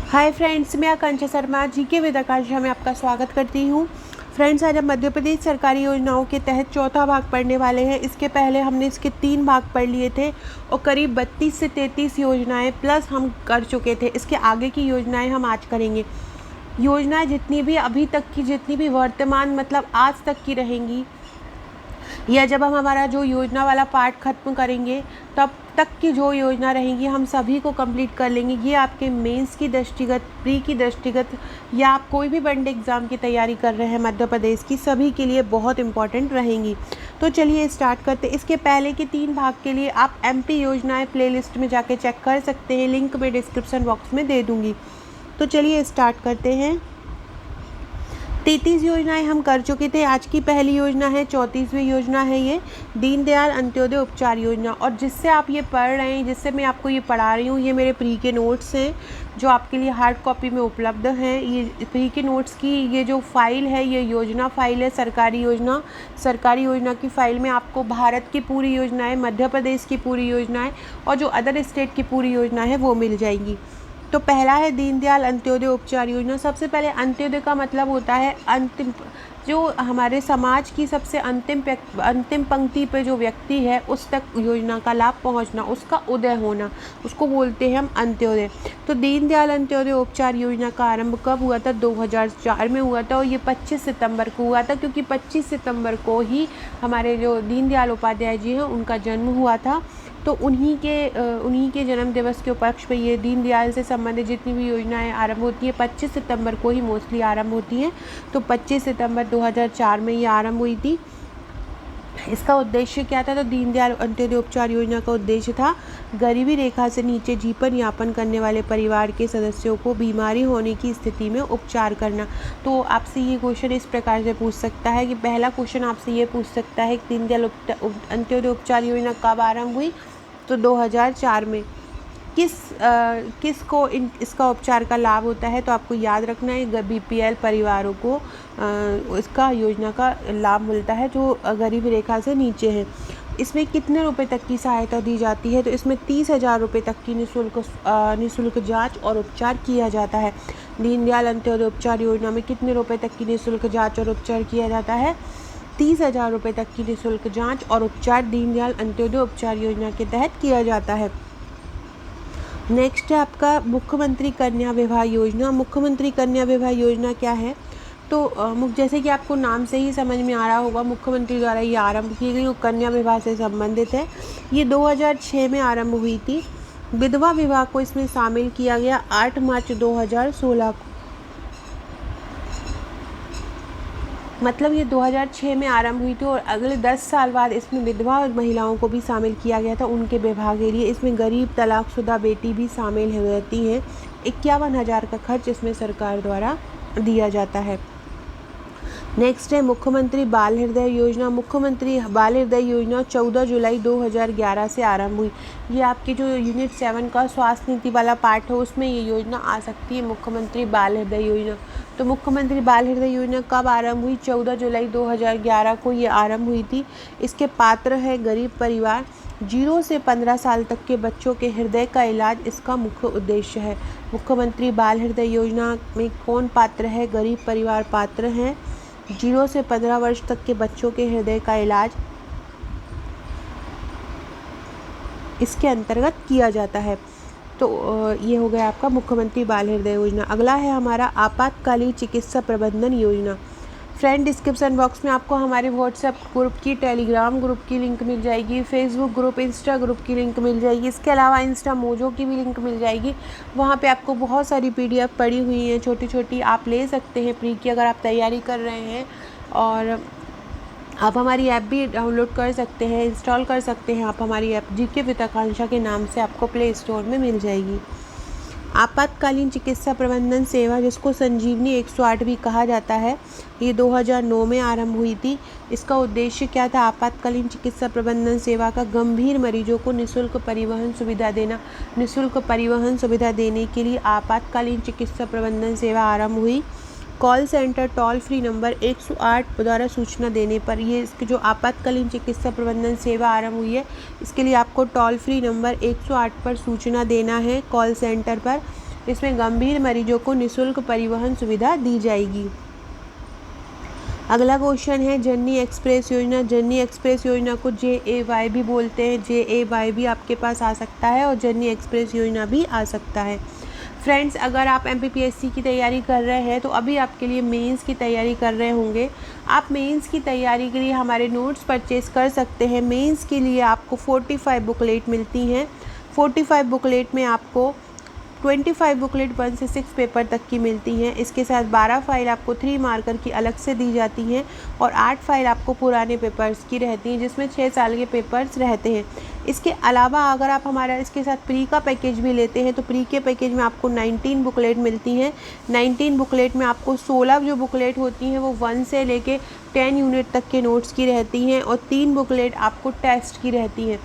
Hi friends, मैं आकांक्षा Sharma GK with आकांक्षा में आपका स्वागत करती हूँ। फ्रेंड्स, आज हम मध्य प्रदेश सरकारी योजनाओं के तहत चौथा भाग पढ़ने वाले हैं। इसके पहले हमने इसके 3 भाग पढ़ लिए थे और करीब 32 से 33 योजनाएं प्लस हम कर चुके थे। इसके आगे की योजनाएं हम आज करेंगे। योजनाएं जितनी भी अभी तक की, जितनी भी वर्तमान मतलब आज तक की रहेंगी, या जब हम हमारा जो योजना वाला पार्ट ख़त्म करेंगे तब तक की जो योजना रहेंगी हम सभी को कंप्लीट कर लेंगे। ये आपके मेंस की दृष्टिगत, प्री की दृष्टिगत, या आप कोई भी वनडे एग्ज़ाम की तैयारी कर रहे हैं मध्य प्रदेश की, सभी के लिए बहुत इंपॉर्टेंट रहेंगी। तो चलिए स्टार्ट करते। इसके पहले के 3 भाग के लिए आप MP योजनाएँ प्लेलिस्ट में जाके चेक कर सकते हैं, लिंक मैं डिस्क्रिप्शन बॉक्स में दे दूँगी। तो चलिए स्टार्ट करते हैं। 33 योजनाएं हम कर चुके थे। आज की पहली योजना है, 34वीं योजना है ये, दीनदयाल अंत्योदय उपचार योजना। और जिससे आप ये पढ़ रहे हैं, जिससे मैं आपको ये पढ़ा रही हूँ, ये मेरे प्री के नोट्स हैं जो आपके लिए हार्ड कॉपी में उपलब्ध हैं। ये प्री के नोट्स की ये जो फाइल है, ये योजना फाइल है, सरकारी योजना की फाइल में आपको भारत की पूरी योजनाएँ, मध्य प्रदेश की पूरी योजनाएँ और जो अदर स्टेट की पूरी योजना है वो मिल जाएंगी। तो पहला है दीनदयाल अंत्योदय उपचार योजना। सबसे पहले अंत्योदय का मतलब होता है अंतिम, जो हमारे समाज की सबसे अंतिम पंक्ति पे जो व्यक्ति है उस तक योजना का लाभ पहुंचना, उसका उदय होना, उसको बोलते हैं हम अंत्योदय। तो दीनदयाल अंत्योदय उपचार योजना का आरंभ कब हुआ था? 2004 में हुआ था और ये 25 सितंबर को हुआ था, क्योंकि 25 सितंबर को ही हमारे जो दीनदयाल उपाध्याय जी हैं उनका जन्म हुआ था। तो उन्हीं के जन्म दिवस के उपलक्ष्य में ये दीनदयाल से संबंधित जितनी भी योजनाएं आरंभ होती हैं 25 सितंबर को ही मोस्टली आरंभ होती हैं। तो 25 सितंबर 2004 में ये आरंभ हुई थी। इसका उद्देश्य क्या था? तो दीनदयाल अंत्योदय उपचार योजना का उद्देश्य था गरीबी रेखा से नीचे जीवन यापन करने वाले परिवार के सदस्यों को बीमारी होने की स्थिति में उपचार करना। तो आपसे ये क्वेश्चन इस प्रकार से पूछ सकता है कि पहला क्वेश्चन आपसे ये पूछ सकता है कि दीनदयाल अंत्योदय उपचार योजना कब आरंभ हुई? तो 2004 में। किसको इसका उपचार का लाभ होता है? तो आपको याद रखना है BPL परिवारों को इसका योजना का लाभ मिलता है जो गरीबी रेखा से नीचे है। इसमें कितने रुपए तक की सहायता दी जाती है? तो इसमें 30,000 रुपये तक की निःशुल्क जांच और उपचार किया जाता है। दीनदयाल अंत्योदय उपचार योजना में कितने रुपए तक की निःशुल्क जांच और उपचार किया जाता है? 30,000 रुपये तक की निःशुल्क जांच और उपचार दीनदयाल अंत्योदय उपचार योजना के तहत किया जाता है। नेक्स्ट है आपका मुख्यमंत्री कन्या विवाह योजना। मुख्यमंत्री कन्या विवाह योजना क्या है? तो जैसे कि आपको नाम से ही समझ में आ रहा होगा, मुख्यमंत्री द्वारा ये आरंभ की गई, कन्या विवाह से संबंधित है। ये 2006 में आरंभ हुई थी। विधवा विवाह को इसमें शामिल किया गया 8 मार्च 2016 को। मतलब ये 2006 में आरंभ हुई थी और अगले 10 साल बाद इसमें विधवा महिलाओं को भी शामिल किया गया था उनके विवाह के लिए। इसमें गरीब तलाकशुदा बेटी भी शामिल हो जाती हैं। 51,000 का खर्च इसमें सरकार द्वारा दिया जाता है। नेक्स्ट है मुख्यमंत्री बाल हृदय योजना। मुख्यमंत्री बाल हृदय योजना 14 जुलाई 2011 से आरंभ हुई। ये आपकी जो यूनिट 7 का स्वास्थ्य नीति वाला पार्ट है उसमें ये योजना आ सकती है, मुख्यमंत्री बाल हृदय योजना। तो मुख्यमंत्री बाल हृदय योजना कब आरंभ हुई? 14 जुलाई 2011 को ये आरंभ हुई थी। इसके पात्र है गरीब परिवार। 0 से 15 साल तक के बच्चों के हृदय का इलाज इसका मुख्य उद्देश्य है। मुख्यमंत्री बाल हृदय योजना में कौन पात्र है? गरीब परिवार पात्र हैं। 0 से 15 वर्ष तक के बच्चों के हृदय का इलाज इसके अंतर्गत किया जाता है। तो ये हो गया आपका मुख्यमंत्री बाल हृदय योजना। अगला है हमारा आपातकालीन चिकित्सा प्रबंधन योजना। फ्रेंड, डिस्क्रिप्शन बॉक्स में आपको हमारे व्हाट्सएप ग्रुप की, टेलीग्राम ग्रुप की लिंक मिल जाएगी, फेसबुक ग्रुप, इंस्टा ग्रुप की लिंक मिल जाएगी। इसके अलावा इंस्टा मोजो की भी लिंक मिल जाएगी। वहाँ पे आपको बहुत सारी PDF पड़ी हुई हैं, छोटी छोटी, आप ले सकते हैं प्री की अगर आप तैयारी कर रहे हैं। और आप हमारी ऐप भी डाउनलोड कर सकते हैं, इंस्टॉल कर सकते हैं। आप हमारी ऐप जीके विद आकांक्षा के नाम से आपको प्ले स्टोर में मिल जाएगी। आपातकालीन चिकित्सा प्रबंधन सेवा, जिसको संजीवनी 108 भी कहा जाता है, ये 2009 में आरंभ हुई थी। इसका उद्देश्य क्या था? आपातकालीन चिकित्सा प्रबंधन सेवा का गंभीर मरीजों को निःशुल्क परिवहन सुविधा देना। निःशुल्क परिवहन सुविधा देने के लिए आपातकालीन चिकित्सा प्रबंधन सेवा आरंभ हुई। Call centre toll free number 108 द्वारा सूचना देने पर, ये इसके जो आपातकालीन चिकित्सा प्रबंधन सेवा आरंभ हुई है, इसके लिए आपको टोल फ्री नंबर 108 पर सूचना देना है कॉल सेंटर पर। इसमें गंभीर मरीजों को निःशुल्क परिवहन सुविधा दी जाएगी। अगला क्वेश्चन है जननी एक्सप्रेस योजना। जननी एक्सप्रेस योजना को JAY भी बोलते हैं, JAY भी आपके पास आ सकता है और जननी एक्सप्रेस योजना भी आ सकता है। फ्रेंड्स, अगर आप MPPSC की तैयारी कर रहे हैं तो अभी आपके लिए मेंस की तैयारी कर रहे होंगे। आप मेंस की तैयारी के लिए हमारे नोट्स परचेज़ कर सकते हैं। मेंस के लिए आपको 45 बुकलेट मिलती हैं। 45 बुकलेट में आपको 25 बुकलेट 1 से 6 पेपर तक की मिलती हैं। इसके साथ 12 फाइल आपको 3 मार्कर की अलग से दी जाती हैं और 8 फाइल आपको पुराने पेपर्स की रहती हैं, जिसमें 6 साल के पेपर्स रहते हैं। इसके अलावा अगर आप हमारा इसके साथ प्री का पैकेज भी लेते हैं तो प्री के पैकेज में आपको 19 बुकलेट मिलती हैं। 19 बुकलेट में आपको 16 जो बुकलेट होती हैं वो 1 से लेके 10 यूनिट तक के नोट्स की रहती हैं और 3 बुकलेट आपको टेस्ट की रहती हैं।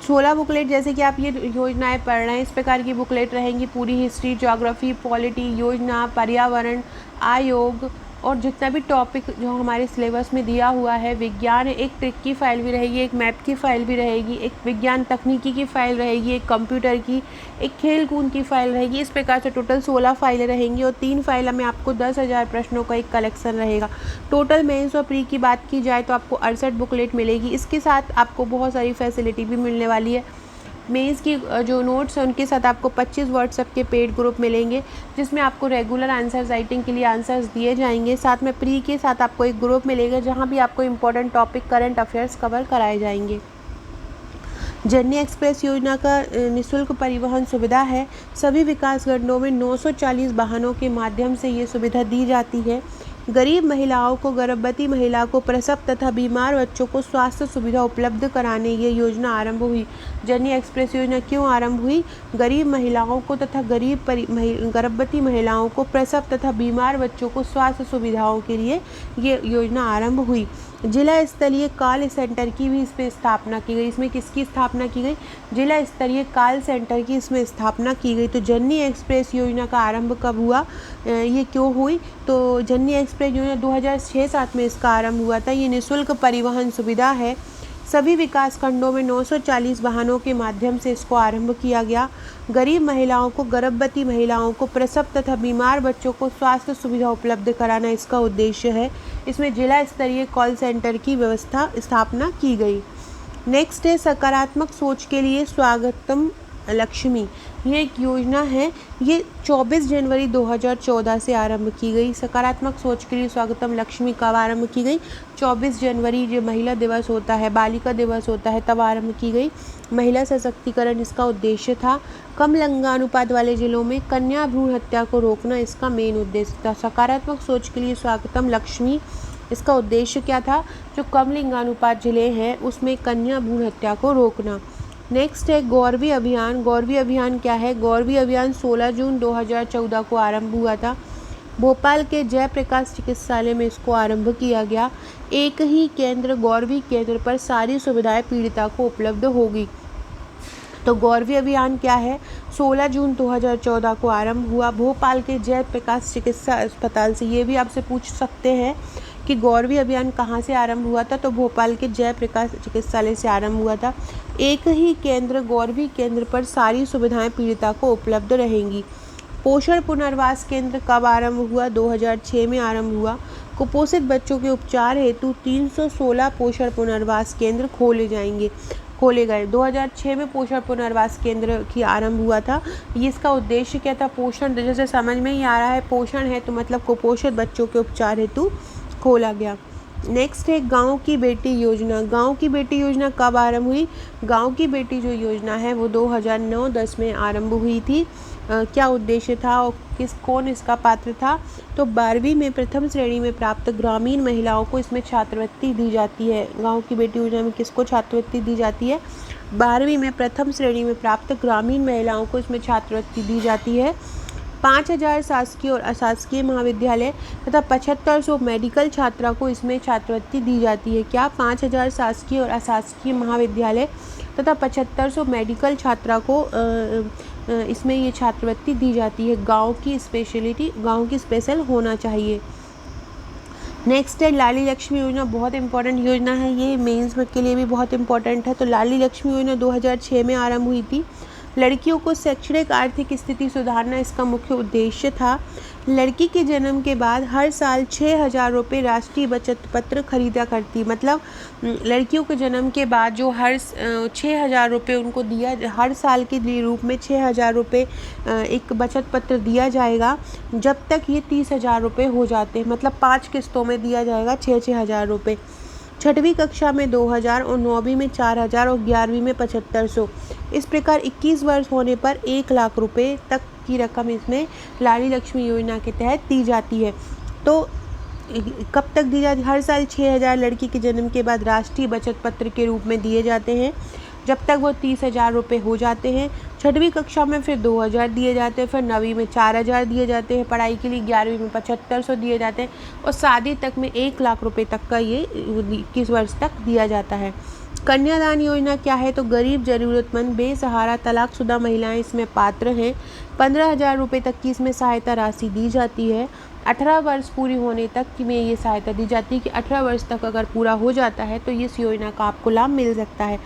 16 बुकलेट जैसे कि आप ये योजनाएं पढ़ रहे हैं, इस प्रकार की बुकलेट रहेंगी। पूरी हिस्ट्री, ज्योग्राफी, पॉलिटी, योजना, पर्यावरण, आयोग और जितना भी टॉपिक जो हमारे सिलेबस में दिया हुआ है। विज्ञान, एक ट्रिक की फ़ाइल भी रहेगी, एक मैप की फ़ाइल भी रहेगी, एक विज्ञान तकनीकी की फ़ाइल रहेगी, एक कंप्यूटर की, एक खेल कूद की फ़ाइल रहेगी। इस प्रकार से टोटल 16 फाइलें रहेंगी और 3 फाइल में आपको 10,000 प्रश्नों का एक कलेक्शन रहेगा। टोटल मेंस और प्री की बात की जाए तो आपको 68 बुकलेट मिलेगी। इसके साथ आपको बहुत सारी फैसिलिटी भी मिलने वाली है। मेंस की जो नोट्स हैं उनके साथ आपको 25 व्हाट्सएप के पेड ग्रुप मिलेंगे, जिसमें आपको रेगुलर आंसर राइटिंग के लिए आंसर्स दिए जाएंगे। साथ में प्री के साथ आपको एक ग्रुप मिलेगा जहां भी आपको important topic, current affairs cover कराए जाएंगे। जननी एक्सप्रेस योजना का निःशुल्क परिवहन सुविधा है। सभी विकास खंडों में 940 वाहनों के माध्यम से ये सुविधा दी जाती है। गरीब महिलाओं को, गर्भवती महिला को, प्रसव तथा बीमार बच्चों को स्वास्थ्य सुविधा उपलब्ध कराने ये योजना आरंभ हुई। जननी एक्सप्रेस योजना क्यों आरंभ हुई? गरीब महिलाओं को तथा गर्भवती महिलाओं को, प्रसव तथा बीमार बच्चों को स्वास्थ्य सुविधाओं के लिए ये योजना आरंभ हुई। जिला स्तरीय कॉल सेंटर की भी इसमें स्थापना की गई। इसमें किसकी स्थापना की गई? जिला स्तरीय कॉल सेंटर की इसमें स्थापना की गई। तो जननी एक्सप्रेस योजना का आरंभ कब हुआ, ये क्यों हुई? तो जननी एक्सप्रेस योजना 2006-07 में इसका आरंभ हुआ था। ये निःशुल्क परिवहन सुविधा है। सभी विकास खंडों में 940 वाहनों के माध्यम से इसको आरंभ किया गया। गरीब महिलाओं को, गर्भवती महिलाओं को, प्रसव तथा बीमार बच्चों को स्वास्थ्य सुविधा उपलब्ध कराना इसका उद्देश्य है। इसमें जिला स्तरीय कॉल सेंटर की स्थापना की गई। नेक्स्ट है सकारात्मक सोच के लिए स्वागतम लक्ष्मी। ये एक योजना है, ये 24 जनवरी 2014 से आरंभ की गई। सकारात्मक सोच के लिए स्वागतम लक्ष्मी कब आरंभ की गई? 24 जनवरी जो महिला दिवस होता है, बालिका दिवस होता है, तब आरंभ की गई। महिला सशक्तिकरण इसका उद्देश्य था। कम लिंगानुपात वाले जिलों में कन्या भ्रूण हत्या को रोकना इसका मेन उद्देश्य था। सकारात्मक सोच के लिए स्वागतम लक्ष्मी, इसका उद्देश्य क्या था? जो कम लिंगानुपात जिले हैं उसमें कन्या भ्रूण हत्या को रोकना। नेक्स्ट है गौरवी अभियान। गौरवी अभियान क्या है? गौरवी अभियान 16 जून 2014 को आरंभ हुआ था। भोपाल के जयप्रकाश चिकित्सालय में इसको आरंभ किया गया। एक ही केंद्र, गौरवी केंद्र पर सारी सुविधाएं पीड़िता को उपलब्ध होगी। तो गौरवी अभियान क्या है? 16 जून 2014 को आरंभ हुआ भोपाल के जयप्रकाश चिकित्सा अस्पताल से। ये भी आपसे पूछ सकते हैं कि गौरवी अभियान कहाँ से आरंभ हुआ था? तो भोपाल के जयप्रकाश चिकित्सालय से आरंभ हुआ था। एक ही केंद्र, गौरवी केंद्र पर सारी सुविधाएं पीड़िता को उपलब्ध रहेंगी। पोषण पुनर्वास केंद्र कब आरंभ हुआ? 2006 में आरंभ हुआ। कुपोषित बच्चों के उपचार हेतु 316 पोषण पुनर्वास केंद्र खोले गए। 2006 में पोषण पुनर्वास केंद्र की आरंभ हुआ था। ये इसका उद्देश्य क्या था? पोषण, जैसे समझ में ही आ रहा है, पोषण है तो मतलब कुपोषित बच्चों के उपचार हेतु खोला गया। नेक्स्ट है गांव की बेटी योजना। गांव की बेटी योजना कब आरंभ हुई? गांव की बेटी जो योजना है वो 2009-10 में आरंभ हुई थी। क्या उद्देश्य था और कौन इसका पात्र था? तो 12वीं में प्रथम श्रेणी में प्राप्त ग्रामीण महिलाओं को इसमें छात्रवृत्ति दी जाती है। गांव की बेटी योजना में किसको छात्रवृत्ति दी जाती है? 12वीं में प्रथम श्रेणी में प्राप्त ग्रामीण महिलाओं को इसमें छात्रवृत्ति दी जाती है। 5000 शासकीय और अशासकीय महाविद्यालय तथा 7500 मेडिकल छात्रा को इसमें छात्रवृत्ति दी जाती है। क्या? 5000 शासकीय और अशासकीय महाविद्यालय तथा 7500 मेडिकल छात्रा को इसमें ये छात्रवृत्ति दी जाती है। गांव की स्पेशल होना चाहिए। नेक्स्ट है लाली लक्ष्मी योजना। बहुत इंपॉर्टेंट योजना है, ये मेंस के लिए भी बहुत इंपॉर्टेंट है। तो लाली लक्ष्मी योजना 2006 में आरंभ हुई थी। लड़कियों को शैक्षणिक आर्थिक स्थिति सुधारना इसका मुख्य उद्देश्य था। लड़की के जन्म के बाद हर साल 6,000 रुपये राष्ट्रीय बचत पत्र खरीदा करती, मतलब लड़कियों के जन्म के बाद जो हर 6,000 रुपये उनको दिया, हर साल के रूप में 6,000 रुपये एक बचत पत्र दिया जाएगा जब तक ये 30,000 रुपये हो जाते हैं, मतलब 5 किस्तों में दिया जाएगा 6,000 रुपये। 6वीं कक्षा में 2,000 और 9वीं में 4,000 और 11वीं में 7,500। इस प्रकार 21 वर्ष होने पर 1,00,000 रुपये तक की रकम इसमें लाडली लक्ष्मी योजना के तहत दी जाती है। तो कब तक दी जाती? हर साल 6,000 लड़की के जन्म के बाद राष्ट्रीय बचत पत्र के रूप में दिए जाते हैं जब तक वो 30,000 रुपये हो जाते हैं। 6वीं कक्षा में फिर 2,000 दिए जाते हैं, फिर 9वीं में 4,000 दिए जाते हैं, पढ़ाई के लिए 11वीं में 7,500 दिए जाते हैं और शादी तक में 1,00,000 रुपये तक का ये 21 वर्ष तक दिया जाता है। कन्यादान योजना क्या है? तो गरीब, ज़रूरतमंद, बेसहारा, तलाकशुदा महिलाएं इसमें पात्र हैं। 15,000 रुपये तक की इसमें सहायता राशि दी जाती है। 18 वर्ष पूरी होने तक में ये सहायता दी जाती है कि 18 वर्ष तक अगर पूरा हो जाता है तो इस योजना का आपको लाभ मिल सकता है।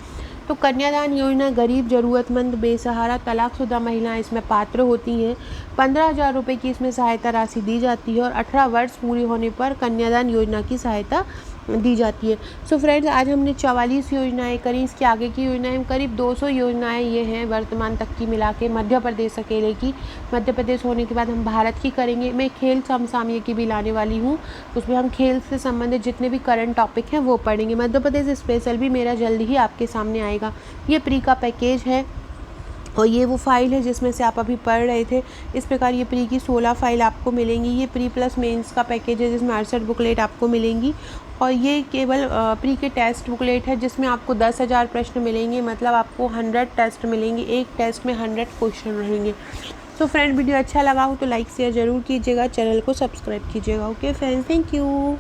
तो कन्यादान योजना गरीब, ज़रूरतमंद, बेसहारा, तलाकशुदा महिलाएं इसमें पात्र होती हैं। 15,000 रुपये की इसमें सहायता राशि दी जाती है और 18 वर्ष पूरी होने पर कन्यादान योजना की सहायता दी जाती है। सो फ्रेंड्स, आज हमने 44 योजनाएं करी। इसके आगे की योजनाएं करीब 200 योजनाएं ये हैं वर्तमान तक की मिला के, मध्य प्रदेश अकेले की। मध्य प्रदेश होने के बाद हम भारत की करेंगे। मैं खेल समसामयिक की भी लाने वाली हूँ, उसमें हम खेल से संबंधित जितने भी करंट टॉपिक हैं वो पढ़ेंगे। मध्य प्रदेश स्पेशल भी मेरा जल्दी ही आपके सामने आएगा। ये प्री का पैकेज है और ये वो फाइल है जिसमें से आप अभी पढ़ रहे थे। इस प्रकार ये प्री की 16 फाइल आपको मिलेंगी। ये प्री प्लस मेंस का पैकेज है जिसमें 68 बुकलेट आपको मिलेंगी और ये केवल प्री के टेस्ट बुकलेट है जिसमें आपको 10,000 प्रश्न मिलेंगे, मतलब आपको 100 टेस्ट मिलेंगे। एक टेस्ट में 100 क्वेश्चन रहेंगे। तो फ्रेंड, वीडियो अच्छा लगा हो तो लाइक शेयर ज़रूर कीजिएगा, चैनल को सब्सक्राइब कीजिएगा। Okay friends, thank you.